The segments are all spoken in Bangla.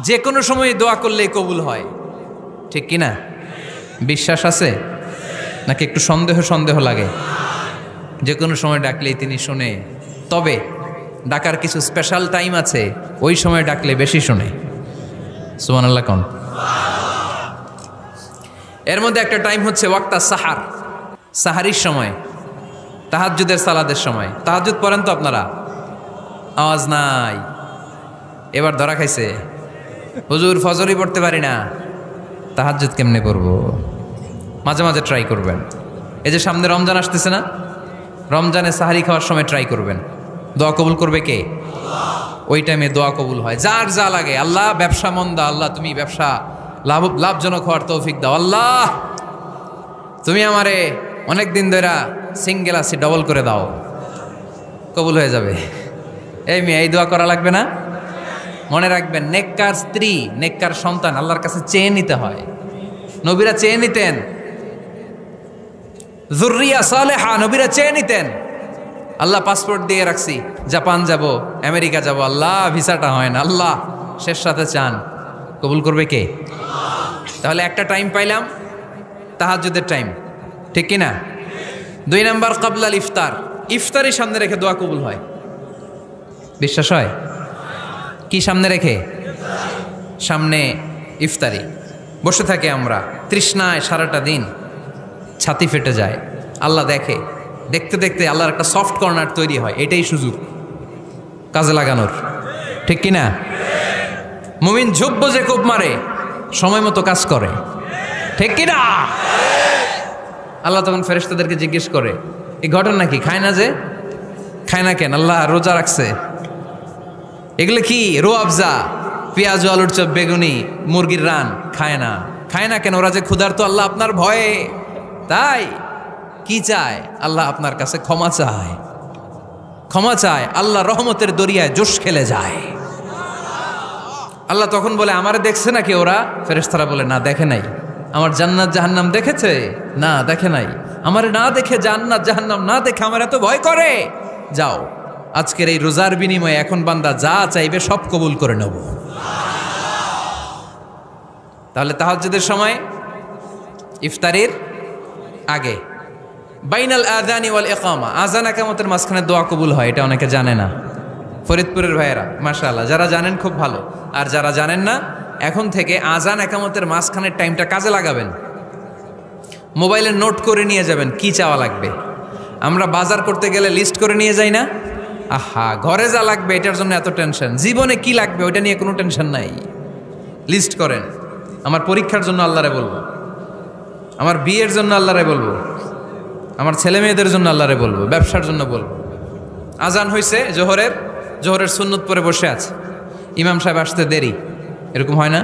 যে কোনো সময় দোয়া করলেই কবুল হয়, ঠিক কি না? বিশ্বাস আছে নাকি একটু সন্দেহ সন্দেহ লাগে? যে কোনো সময় ডাকলেই তিনি শুনে, তবে ডাকার কিছু স্পেশাল টাইম আছে, ওই সময় ডাকলে বেশি শুনে। সুবহানাল্লাহ কোন? এর মধ্যে একটা টাইম হচ্ছে ওয়াক্তা সাহার, সাহারির সময়, তাহাজ্জুদের সালাদের সময়। তাহাজ্জুদ পড়েন তো আপনারা? আওয়াজ নাই, এবার ধরা খাইছে। হুজুর ফজরই পড়তে পারি না, তাহাজ্জুদ কেমনে পড়বো? মাঝে মাঝে ট্রাই করবেন। এই যে সামনে রমজান আসতেছে না, রমজানে সাহারি খাওয়ার সময় ট্রাই করবেন। দোয়া কবুল করবে কে? ওই টাইমে দোয়া কবুল হয়। যার যা লাগে, আল্লাহ ব্যবসা মন্দা, আল্লাহ তুমি ব্যবসা লাভজনক হওয়ার তৌফিক দাও, আল্লাহ তুমি আমারে অনেক দিন ধরে সিঙ্গেল আছি, ডবল করে দাও, কবুল হয়ে যাবে। এই মেয়ে, এই দোয়া করা লাগবে না? মনে রাখবেন, নেককার স্ত্রী, নেককার সন্তান আল্লাহর কাছে চেয়ে নিতে হয়। নবীরা চেয়ে নিতেন, যুররিয়া সালেহা নবীরা চেয়ে নিতেন। আল্লাহ পাসপোর্ট দিয়ে রাখছি, জাপান যাব, আমেরিকা যাব, আল্লাহ ভিসাটা হয় না, আল্লাহ শেষ সাথে চান, কবুল করবে কে? তাহলে একটা টাইম পাইলাম, তাহাজ্জুদের টাইম, ঠিক কি না? 2 নাম্বার কাবলাল ইফতার, ইফতারি সামনে রেখে দোয়া কবুল হয়। বিশ্বাস হয়? কি সামনে রেখে? সামনে ইফতারি। বসে থাকে আমরা তৃষ্ণায় সারাটা দিন, ছাতি ফেটে যায়, আল্লাহ দেখে, দেখতে দেখতে আল্লাহর একটা সফট কর্নার তৈরি হয়। এটাই সুযোগ কাজে লাগানোর, ঠিক কি না? মুমিন ঝোপ বোঝে কোপ মারে, সময় মতো কাজ করে, ঠিক কি না? আল্লাহ তখন ফেরেশতাদেরকে জিজ্ঞেস করে, এই ঘটনা কি? খায় না যে? খায় না কেন? আল্লাহ রোজা রাখছে। এগুলো কি? রোয়াবজা, পেঁয়াজ, আলুর চপ, বেগুনি, মুরগির রান খায় না। খায় না কেন? ওরা যে ক্ষুধার্ত, আল্লাহ আপনার ভয়ে। তাই কি চায়? আল্লাহ আপনার কাছে ক্ষমা চায়, ক্ষমা চায়। আল্লাহ রহমতের দরিয়ায় জোশ খেলে যায়। আল্লাহ তখন বলে, আমারে দেখছে নাকি ওরা? ফেরেশতারা বলে, না দেখে নাই। আমার জান্নাত জাহান্নাম দেখেছে? না দেখে নাই। আমারে না দেখে, জান্নাত জাহান্নাম না দেখে আমার এত ভয় করে। যাও, আজকের এই রোজার বিনিময়ে এখন বান্দা যা চাইবে সব কবুল করে নেব। তাহলে তাহাজ্জুদের সময়, ইফতারির আগে, বাইনাল আযানি ওয়াল ইকামা, আযান ইকামতের মাঝখানে দোয়া কবুল হয়। এটা অনেকে জানে না। ফরিদপুরের ভাইয়েরা মাশাআল্লাহ, যারা জানেন খুব ভালো, আর যারা জানেন না, এখন থেকে আযান ইকামতের মাঝখানের টাইমটা কাজে লাগাবেন। মোবাইলে নোট করে নিয়ে যাবেন কি চাওয়া লাগবে। আমরা বাজার করতে গেলে লিস্ট করে নিয়ে যাই না? আহা, ঘরে যা লাগবে এটার জন্য এত টেনশন, জীবনে কি লাগবে ওইটা নিয়ে কোনো টেনশন নাই। লিস্ট করেন। আমার পরীক্ষার জন্য আল্লাহরে বলবো, আমার বিয়ের জন্য আল্লাহরে বলবো, আমার ছেলে মেয়েদের জন্য আল্লাহরে বলবো, ব্যবসার জন্য বলবো। আজান হয়েছে জোহরের সুন্নত পরে বসে আছে, ইমাম সাহেব আসতে দেরি, এরকম হয় না?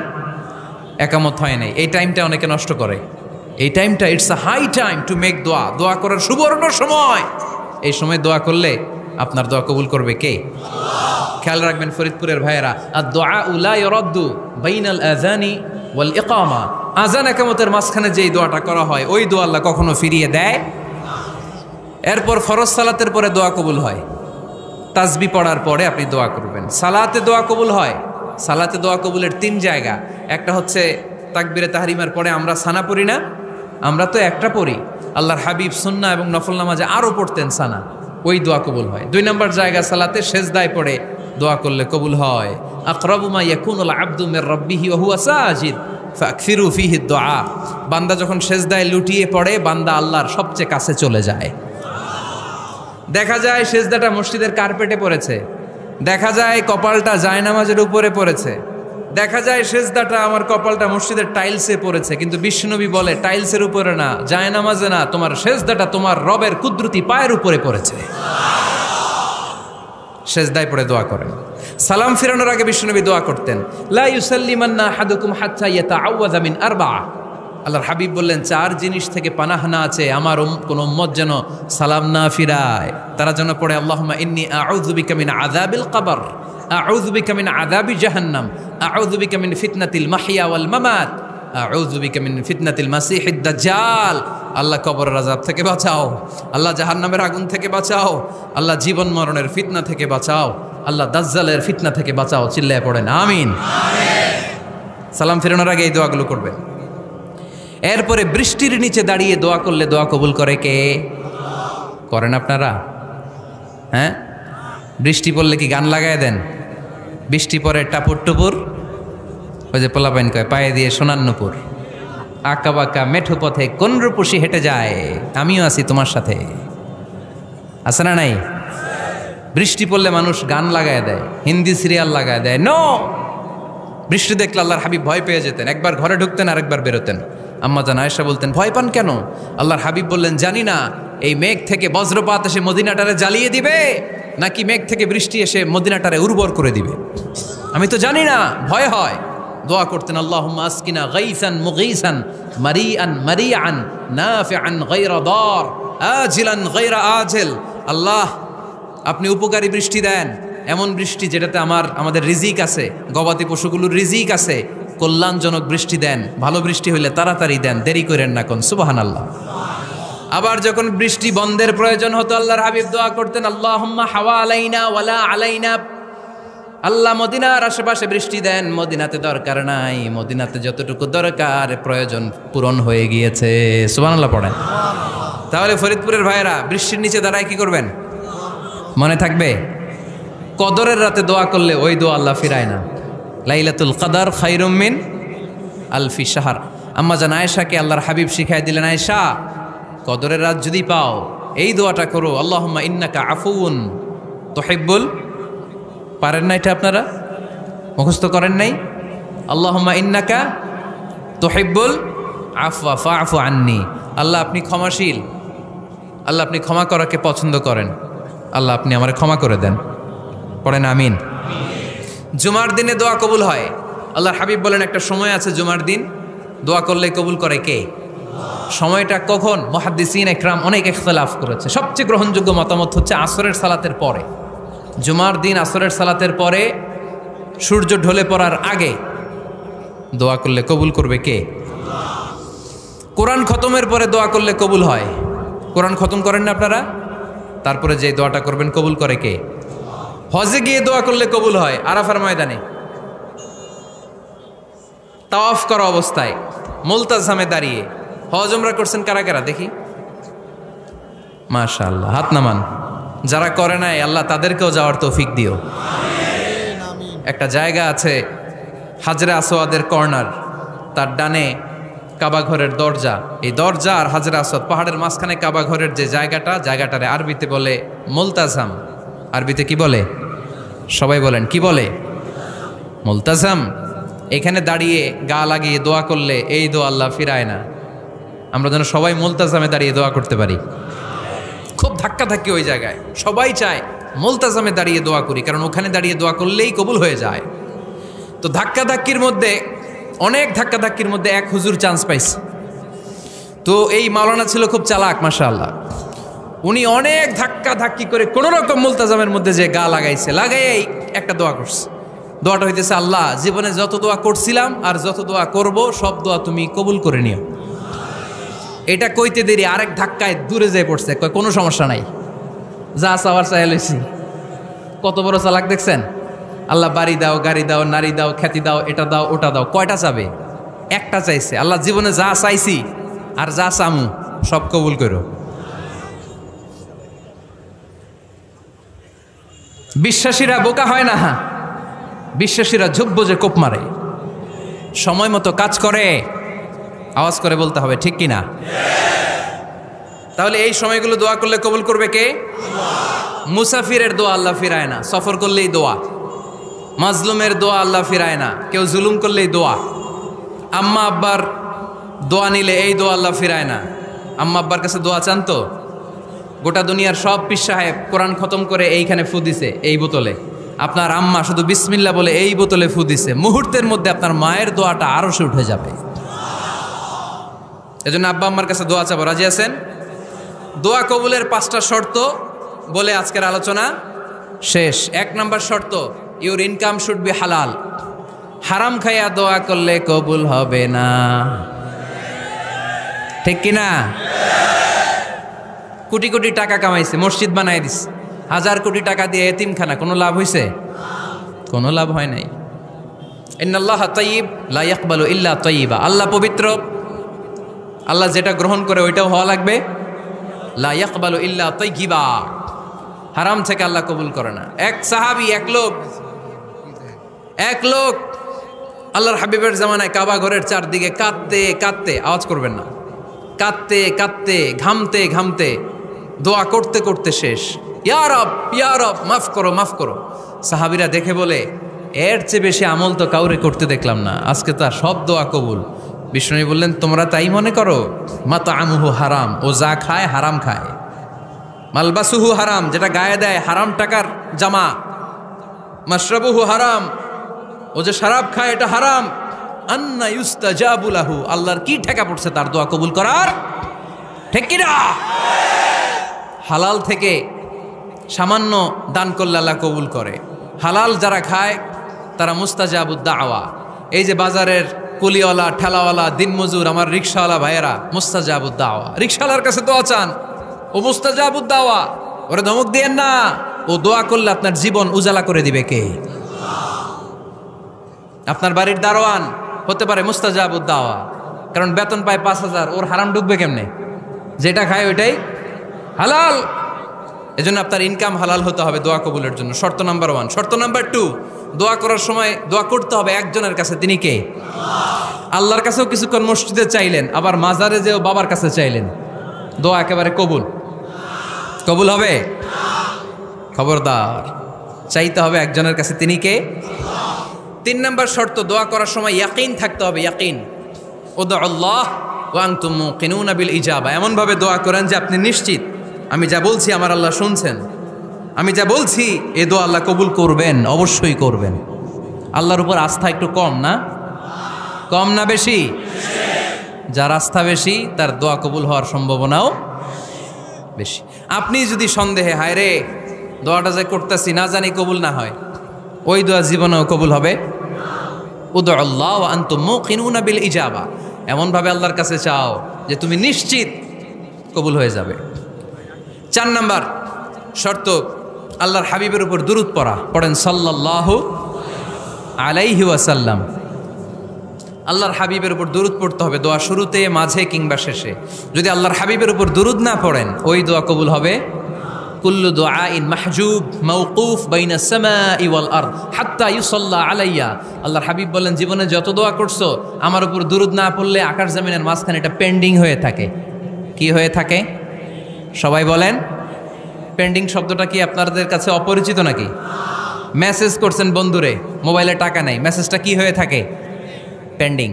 একামত হয় নাই, এই টাইমটা অনেকে নষ্ট করে। এই টাইমটা it's a high time to make দোয়া, দোয়া করার সুবর্ণ সময়। এই সময় দোয়া করলে আপনার দোয়া কবুল করবে কে? খেয়াল রাখবেন ফরিদপুরের ভাইয়েরা, আর দোয়া লা ইউরাদ্দু বাইনাল আযানি ওয়াল ইকামা, আযান ইকামতের মাঝখানে যেই দোয়াটা করা হয় ওই দোয়া আল্লাহ কখনো ফিরিয়ে দেয়। এরপর ফরজ সালাতের পরে দোয়া কবুল হয়। তাসবি পড়ার পরে আপনি দোয়া করবেন। সালাতে দোয়া কবুল হয়। সালাতে দোয়া কবুলের 3 জায়গা। একটা হচ্ছে তাকবীরে তাহরিমার পরে আমরা সানা পড়ি না, আমরা তো একটা পড়ি। আল্লাহর হাবিব সুন্নাহ এবং নফল নামাজে আরও পড়তেন সানা, ওই দোয়া কবুল হয়। 2 নম্বর জায়গা সালাতে সেজদায় পড়ে দোয়া করলে কবুল হয়। আকরাবু মা ইয়াকুনুল আবদু মির রাব্বিহি ওয়া হুয়া সাজিদ ফাকসিরু ফিহি দুআ, বান্দা যখন সেজদায় লুটিয়ে পড়ে বান্দা আল্লাহর সবচেয়ে কাছে চলে যায়। দেখা যায় সেজদাটা মসজিদের কার্পেটে পড়েছে, দেখা যায় কপালটা জায়নামাজের উপরে পড়েছে, দেখা যায় সেজদাটা আমার কপালটা মসজিদের টাইলসে পড়েছে, কিন্তু বিশ্বনবী বলে টাইলসের উপরে না, জায়নামাজে না, তোমার সেজদাটা তোমার রবের কুদরতি পায়ের উপরে পড়েছে। সেজদায় পড়ে দোয়া করেন। সালাম ফিরানোর আগে বিশ্বনবী দোয়া করতেন, লা ইউসাল্লিমান্না আহাদুকুম হাত্তা ইয়াতাআওয়াযা মিন আরবা'a। আল্লাহর হাবিব বললেন 4 জিনিস থেকে পানাহ না আছে আমার কোন উম্মত যেন সালাম না ফিরায়। তারা যেন পড়ে, আল্লাহুম্মা ইন্নী আউযু বিকা মিন আযাবিল কবর, আউযু বিকা মিন আযাবি জাহান্নাম, আউযু বিকা মিন ফিতনাতিল মাহইয়া ওয়াল মামাত, আউযু বিকা মিন ফিতনাতিল মাসিহিদ দাজ্জাল। আল্লাহ কবরের আযাব থেকে বাঁচাও, আল্লাহ জাহান্নামের আগুন থেকে বাঁচাও, আল্লাহ জীবন মরণের ফিতনা থেকে বাঁচাও, আল্লাহ দাজ্জালের ফিতনা থেকে বাঁচাও। চিল্লায়ে পড়েন আমিন। সালাম ফেরানোর আগে এই দোয়াগুলো করবেন। এরপরে বৃষ্টির নিচে দাঁড়িয়ে দোয়া করলে দোয়া কবুল করে কে? করেন আপনারা? হ্যাঁ, বৃষ্টি পড়লে কি গান লাগায় দেন? বৃষ্টি পরে টাপুর টুপুর, ওই যে পোলাপাইন কয় পায়ে দিয়ে সোনার নুপুর, আঁকা বাঁকা মেঠো পথে কোন রূপসী হেঁটে যায়, আমিও আছি তোমার সাথে। আছে না নাই? বৃষ্টি পড়লে মানুষ গান লাগায় দেয়, হিন্দি সিরিয়াল লাগায় দেয়। নো, বৃষ্টি দেখলে আল্লাহর হাবিব ভয় পেয়ে যেতেন, একবার ঘরে ঢুকতেন আরেকবার বেরোতেন। আম্মা জান আয়েশা বলতেন, ভয় পান কেন? আল্লাহর হাবিব বললেন, জানি না এই মেঘ থেকে বজ্রপাত এসে মদিনাটারে জ্বালিয়ে দিবে নাকি মেঘ থেকে বৃষ্টি এসে মদিনাটারে উর্বর করে দিবে, আমি তো জানি না, ভয় হয়। দোয়া করতেন, আল্লাহুম্মা আসকিনা গাইসান মুগীসান মারিআন মারিআন নাফিআন গায়রা দার আজিলান গায়রা আজিল। আল্লাহ, আপনি উপকারী বৃষ্টি দেন, এমন বৃষ্টি যেটাতে আমাদের রিজিক আছে, গবাদি পশুগুলোর রিজিক আছে, কল্যাণজনক বৃষ্টি দেন, ভালো বৃষ্টি হইলে তাড়াতাড়ি দেন, দেরি করেন না কোন। সুবহানাল্লাহ। আবার যখন বৃষ্টি বন্ধের প্রয়োজন হতো আল্লাহর হাবিব দোয়া করতেন, আল্লাহুম্মা হাওয়া আলাইনা ওয়ালা আলাইনা। আল্লাহ মদিনার আশেপাশে বৃষ্টি দেন, মদিনাতে দরকার নাই, মদিনাতে যতটুকু দরকার প্রয়োজন পূরণ হয়ে গিয়েছে। সুবহানাল্লাহ পড়েন। তাহলে ফরিদপুরের ভাইয়েরা বৃষ্টির নিচে দাঁড়ায় কি করবেন? মনে থাকবে, কদরের রাতে দোয়া করলে ওই দোয়া আল্লাহ ফিরায় না। লাইলাতুল কদর খায়রুম মিন আলফি শাহর। আম্মা জান আয়েশাকে আল্লাহর হাবিব শিখাই দিলেন, আয়েশা, কদরের রাত যদি পাও এই দোয়াটা করো, আল্লাহুম্মা ইন্নাকা আফুউন তুহিব্বুল। পারেন না এটা? আপনারা মুখস্থ করেন নাই? আল্লাহুম্মা ইন্নাকা তুহিব্বুল আফওয়া ফাআফু আন্নি। আল্লাহ আপনি ক্ষমাশীল, আল্লাহ আপনি ক্ষমা করাকে পছন্দ করেন, আল্লাহ আপনি আমারে ক্ষমা করে দেন। পড়েন আমিন। জুমার দিনে দোয়া কবুল হয়। আল্লাহর হাবিব বলেন, একটা সময় আছে জুমার দিন দোয়া করলে কবুল করে কে? সময়টা কখন? মুহাদ্দিসিন ইকরাম অনেক ইখতিলাফ করেছে। সবচেয়ে গ্রহণযোগ্য মতামত হচ্ছে আসরের সালাতের পরে। জুমার দিন আসরের সালাতের পরে সূর্য ঢলে পড়ার আগে দোয়া করলে কবুল করবে কে? কোরআন খতমের পরে দোয়া করলে কবুল হয়। কোরআন খতম করেন না আপনারা? তারপরে যে দোয়াটা করবেন কবুল করে কে? হজে গিয়ে দোয়া করলে কবুল হয়। আরাফার ময়দানে তাওয়াফ করা অবস্থায় মুলতাজামে দাঁড়িয়ে। হজ উমরা করছেন কারা কারা দেখি? মাশাআল্লাহ, হাত নামান। যারা করে নাই আল্লাহ তাদেরকেও যাওয়ার তৌফিক দিও। একটা জায়গা আছে হাজরে আসওয়াদের কর্নার, তার ডানে কাবা ঘরের দরজা। এই দরজা আর হাজরে আসওয়াদ, পাহাড়ের মাঝখানে কাবা ঘরের যে জায়গাটারে আরবিতে বলে মুলতাজাম। আরবিতে কি বলে? সবাই বলেন, কি বলে? মুলতাজাম। এখানে দাঁড়িয়ে গা লাগিয়ে দোয়া করলে এই দোয়া আল্লাহ ফিরায় না। আমরা যেন সবাই মুলতাজামে দাঁড়িয়ে দোয়া করতে পারি। খুব ধাক্কাধাক্কি ওই জায়গায়, সবাই চায় মুলতাজামে দাঁড়িয়ে দোয়া করি, কারণ ওখানে দাঁড়িয়ে দোয়া করলেই কবুল হয়ে যায়। তো ধাক্কাধাক্কির মধ্যে, অনেক ধাক্কাধাক্কির মধ্যে এক হুজুর চান্স পাইছে। তো এই মাওলানা ছিল খুব চালাক, মাশাআল্লাহ। উনি অনেক ধাক্কাধাক্কি করে কোনো রকম মুলতাজামের মধ্যে যে গা লাগাইছে, লাগাইয়েই একটা দোয়া করছে। দোয়াটা হইতেছে, আল্লাহ জীবনে যত দোয়া করছিলাম আর যত দোয়া করব সব দোয়া তুমি কবুল করে নিও। এটা কইতে দেরি আরেক ধাক্কায় দূরে যেয়ে পড়ছে, কয় কোনো সমস্যা নাই, যা চাওয়ার চাই লইছি। কত বড় চালাক দেখছেন? আল্লাহ বাড়ি দাও, গাড়ি দাও, নারী দাও, খ্যাতি দাও, এটা দাও, ওটা দাও। কয়টা চাবে? একটা চাইছে। আল্লাহ জীবনে যা চাইছি আর যা চামু সব কবুল করো। বিশ্বাসীরা বোকা হয় না, বিশ্বাসীরা ঝুব্ব যে কোপ মারে। সময় মতো কাজ করে, আওয়াজ করে বলতে হবে ঠিক কিনা? তাহলে এই সময়গুলো দোয়া করলে কবুল করবে কে? মুসাফিরের দোয়া আল্লাহ ফিরায় না, সফর করলেই দোয়া। মাজলুমের দোয়া আল্লাহ ফিরায় না, কেউ জুলুম করলেই দোয়া। আম্মা আব্বার দোয়া নিলে এই দোয়া আল্লাহ ফিরায় না। আম্মা আব্বার কাছে দোয়া চান তো? গোটা দুনিয়ার সব পীর সাহেব কোরআন খতম করে এইখানে ফু দিছে এই বোতলে, আপনার আম্মা শুধু বিসমিল্লাহ বলে এই বোতলে ফু দিছে, মুহূর্তের মধ্যে আপনার মায়ের দোয়াটা আরশে উঠে যাবে। এজন্য আব্বা আম্মার কাছে দোয়া চাবো, রাজি আছেন? দোয়া কবুলের 5টা শর্ত বলে আজকের আলোচনা শেষ। 1 নম্বর শর্ত, ইউর ইনকাম শুড বি হালাল। হারাম খাইয়া দোয়া করলে কবুল হবে না, ঠিক কিনা? কোটি কোটি টাকা কামাইছে, মসজিদ বানাই দিছে, 1000 কোটি টাকা দিয়ে এতিমখানা, কোনো লাভ হয়েছে? কোনো লাভ হয় নাই। ইন্নাল্লাহা তাইয়্যিব লা ইয়াকবালু ইল্লা তাইয়্যিবা। আল্লাহ পবিত্র, আল্লাহ যেটা গ্রহণ করে ওইটাও হওয়া লাগবে। লা ইয়াকবালু ইল্লা তাইয়্যিবা, হারাম থেকে আল্লাহ কবুল করে না। এক সাহাবী, এক লোক আল্লাহর হাবিবের জামানায় কাবা ঘরের চারদিকে কাঁদতে কাঁদতে, আওয়াজ করবেন না, কাঁদতে কাঁদতে, ঘামতে ঘামতে, দোয়া করতে করতে শেষ। ইয়া রব, ইয়া রব, মাফ করো, মাফ করো। সাহাবীরা দেখে বলে, এর চেয়ে বেশি আমল তো কাউরে করতে দেখলাম না, আজকে তার সব দোয়া কবুল। বিষ্ণু বললেন, তোমরা তাই মনে করো? মাতাআমুহু হারাম, ও যা খায় হারাম খায়। মালবাসুহু হারাম, যেটা গায়ে দেয় হারাম টাকার জামা। মাশরাবুহু হারাম, ও যে শরাব খায় এটা হারাম। আন্না ইউস্তাজাবু লাহু, আল্লাহর কি ঠেকা পড়ছে তার দোয়া কবুল করার? ঠিক কি না? হালাল থেকে সামান্য দান করলে আল্লাহ কবুল করে। হালাল যারা খায় তারা মুস্তাজাবুদ দাওয়া। এই যে বাজারের কুলিওয়ালা, ঠেলাওয়ালা, দিনমজুর, আমার রিক্সাওয়ালা ভাইয়েরা, মুস্তাজাবুদ দাওয়া। রিক্সাওয়ালার কাছে দোয়া চান, ও মুস্তাজাবুদ দাওয়া। ওরে ধমক দিয়েন না, ও দোয়া করলে আপনার জীবন উজালা করে দিবে কে? আপনার বাড়ির দারোয়ান হতে পারে মুস্তাজাবুদ দাওয়া, কারণ বেতন পায় 5,000, ওর হারাম ঢুকবে কেমনে? যেটা খায় ওইটাই হালাল। এজন্য আপনার ইনকাম হালাল হতে হবে দোয়া কবুলের জন্য। শর্ত নাম্বার 1। শর্ত নাম্বার 2, দোয়া করার সময় দোয়া করতে হবে একজনের কাছে। তিনি কে? আল্লাহর কাছেও কিছুক্ষণ মসজিদে চাইলেন, আবার মাজারে যেও বাবার কাছে চাইলেন, দোয়া একেবারে কবুল? কবুল হবে? খবরদার, চাইতে হবে একজনের কাছে। তিনি কে? 3 নম্বর শর্ত, দোয়া করার সময় ইয়াকিন থাকতে হবে। ইয়াকিন, উদউ আল্লাহ ওয়া আনতুম মুকিনুনা বিল ইজাবা। এমন ভাবে দোয়া করেন যে আপনি নিশ্চিত, আমি যা বলছি আমার আল্লাহ শুনছেন, আমি যা বলছি এ দোয়া আল্লাহ কবুল করবেন, অবশ্যই করবেন। আল্লাহর উপর আস্থা একটু কম না? কম না বেশি? যার আস্থা বেশি তার দোয়া কবুল হওয়ার সম্ভাবনাও বেশি। আপনি যদি সন্দেহে, হায় রে দোয়াটা যে করতেছি না জানি কবুল না হয়, ওই দোয়া জীবনেও কবুল হবে? উদউ আল্লাহ ওয়া আনতুম মুকিনুনা বিল ইজাবা। এমনভাবে আল্লাহর কাছে চাও যে তুমি নিশ্চিত কবুল হয়ে যাবে। 4 নম্বর শর্ত, আল্লাহর হাবিবের উপর দুরূদ পড়া। পড়েন সাল্লাল্লাহু আলাইহি ওয়াসাল্লাম। আল্লাহর হাবিবের উপর দুরূদ পড়তে হবে দোয়া শুরুতে, মাঝে কিংবা শেষে। যদি আল্লাহর হাবিবের উপর দুরূদ না পড়েন, ওই দোয়া কবুল হবে? কুল্লু দুআইন মাহজুব মাওকুফ বাইনা সামাই ওয়াল আরদ হাত্তা ইউসাল্লা আলাইয়া। আল্লাহর হাবিব বলেন, জীবনে যত দোয়া করছো আমার উপর দুরূদ না পড়লে আকাশ জমিনের মাঝখানে এটা পেন্ডিং হয়ে থাকে। কি হয়ে থাকে? সবাই বলেন। পেন্ডিং শব্দটা কি আপনাদের কাছে অপরিচিত নাকি? মেসেজ করছেন বন্ধুরে, মোবাইলে টাকা নাই, মেসেজটা কি হয়ে থাকে? পেন্ডিং।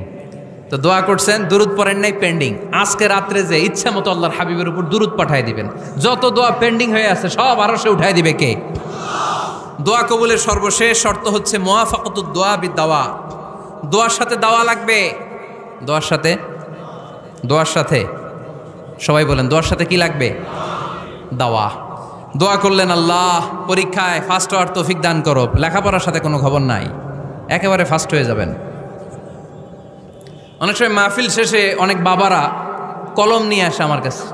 তো দোয়া করছেন, দুরূদ পড়েন নাই, পেন্ডিং। আজকে রাত্রে যে ইচ্ছা মতো আল্লাহর হাবিবের উপর দুরূদ পাঠায় দিবেন, যত দোয়া পেন্ডিং হয়ে আছে সব আরশে উঠায় দিবে কে? দোয়া কবুলের সর্বশেষ শর্ত হচ্ছে মুওয়াফাকাতুদ দোয়া বিদ-দাওয়া। দোয়ার সাথে দাওয়া লাগবে। দোয়ার সাথে সবাই বলেন, দোয়ার সাথে কি লাগবে? দাওয়া। দোয়া করলেন, আল্লাহ পরীক্ষায় ফার্স্ট হওয়ার তৌফিক দান করো, লেখাপড়ার সাথে কোনো খবর নাই, একেবারে ফার্স্ট হয়ে যাবেন। অনেক সময় মাহফিল শেষে অনেক বাবারা কলম নিয়ে আসে আমার কাছে।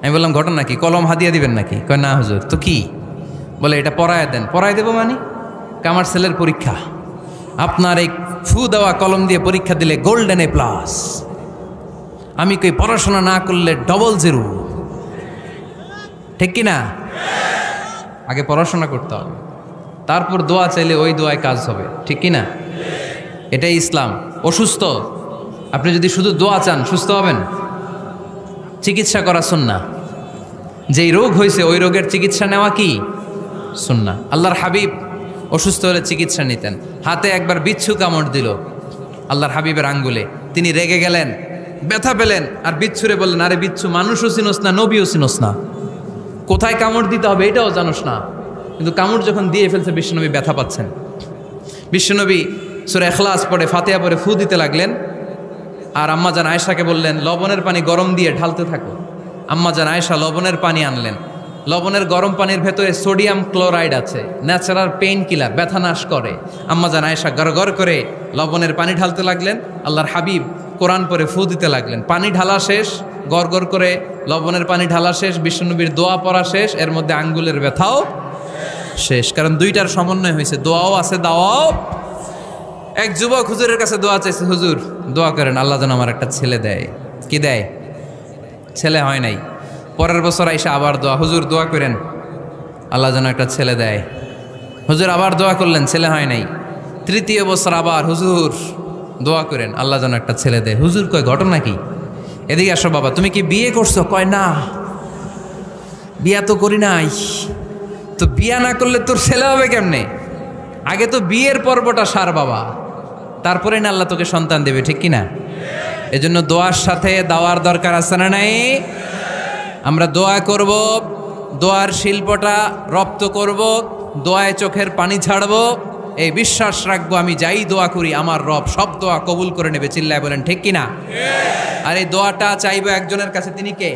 আমি বললাম, ঘটনা কি? কলম হাদিয়া দিবেন নাকি? কয় না হুজুর। তো কি? বলে, এটা পড়ায় দেন। পড়ায় দেবো মানে? আমার ছেলের পরীক্ষা, আপনার এই ফু দেওয়া কলম দিয়ে পরীক্ষা দিলে গোল্ডেন A+। আমি কই, পড়াশোনা না করলে ডবল 0। ঠিক কি না? আগে পড়াশোনা করতে হবে, তারপর দোয়া চাইলে ওই দোয়ায় কাজ হবে। ঠিক কি না? এটাই ইসলাম। অসুস্থ, আপনি যদি শুধু দোয়া চান সুস্থ হবেন? চিকিৎসা করা সুন্নাহ। যেই রোগ হয়েছে ওই রোগের চিকিৎসা নেওয়া কি সুন্নাহ। আল্লাহর হাবিব অসুস্থ হলে চিকিৎসা নিতেন। হাতে একবার বিচ্ছু কামড় দিল আল্লাহর হাবিবের আঙ্গুলে, তিনি রেগে গেলেন, ব্যথা পেলেন, আর বিচ্ছুরে বললেন, আরে বিচ্ছু, মানুষও চিনোস না, নবীও চিনোস না, কোথায় কামড় দিতে হবে এটাও জানোস না। কিন্তু কামড় যখন দিয়ে ফেলছে, বিশ্বনবী ব্যথা পাচ্ছেন। বিশ্বনবী সূরা ইখলাস পড়ে, ফাতিহা পড়ে ফু দিতে লাগলেন। আর আম্মাজান আয়েশাকে বললেন, লবণের পানি গরম দিয়ে ঢালতে থাকো। আম্মাজান আয়েশা লবণের পানি আনলেন। লবণের গরম পানির ভেতরে সোডিয়াম ক্লোরাইড আছে, ন্যাচারাল পেইন কিলার, ব্যথা নাশ করে। আম্মাজান আয়েশা গড়গড় করে লবণের পানি ঢালতে লাগলেন। আল্লাহর হাবিব কোরআন পড়ে ফু দিতে লাগলেন। পানি ঢালা শেষ, গড়গড় করে লবণের পানি ঢালা শেষ, বিশ্বনবীর দোয়া পড়া শেষ, এর মধ্যে আঙ্গুলের ব্যথাও শেষ। কারণ দুইটার সমন্বয় হয়েছে, দোয়াও আছে, দাওয়াও। এক যুবক হুজুরের কাছে দোয়া চাইছে, হুজুর দোয়া করেন আল্লাহ যেন আমার একটা ছেলে দেয়। কি দেয়? ছেলে হয় নাই। পরের বছর আইসা আবার দোয়া, হুজুর দোয়া করেন আল্লাহ যেন একটা ছেলে দেয়। হুজুর আবার দোয়া করলেন, ছেলে হয় নাই। তৃতীয় বছর আবার, হুজুর দোয়া করেন আল্লাহ যেন একটা ছেলে দেয়। হুজুর কয় ঘটনা কি? এদিকে আসো বাবা, তুমি কি বিয়ে করছো? কয় না, বিয়া তো করি নাই। তো বিয়া না করলে তোর ছেলে হবে কেমনে? আগে তো বিয়ের পর্বটা সার বাবা, তারপরে না আল্লাহ তোকে সন্তান দেবে, ঠিক কিনা? এজন্য দোয়ার সাথে দাওয়ার দরকার আছে না নাই? আমরা দোয়া করব, দোয়ার শিল্পটা রপ্ত করব, দোয়ায় চোখের পানি ছাড়বো, এই বিশ্বাস রাখবো আমি যাই দোয়া করি আমার রব সব দোয়া কবুল করে নেবে। চিল্লায় বলেন ঠিক কিনা? আর এই দোয়াটা চাইবো একজনের কাছে, তিনি কে?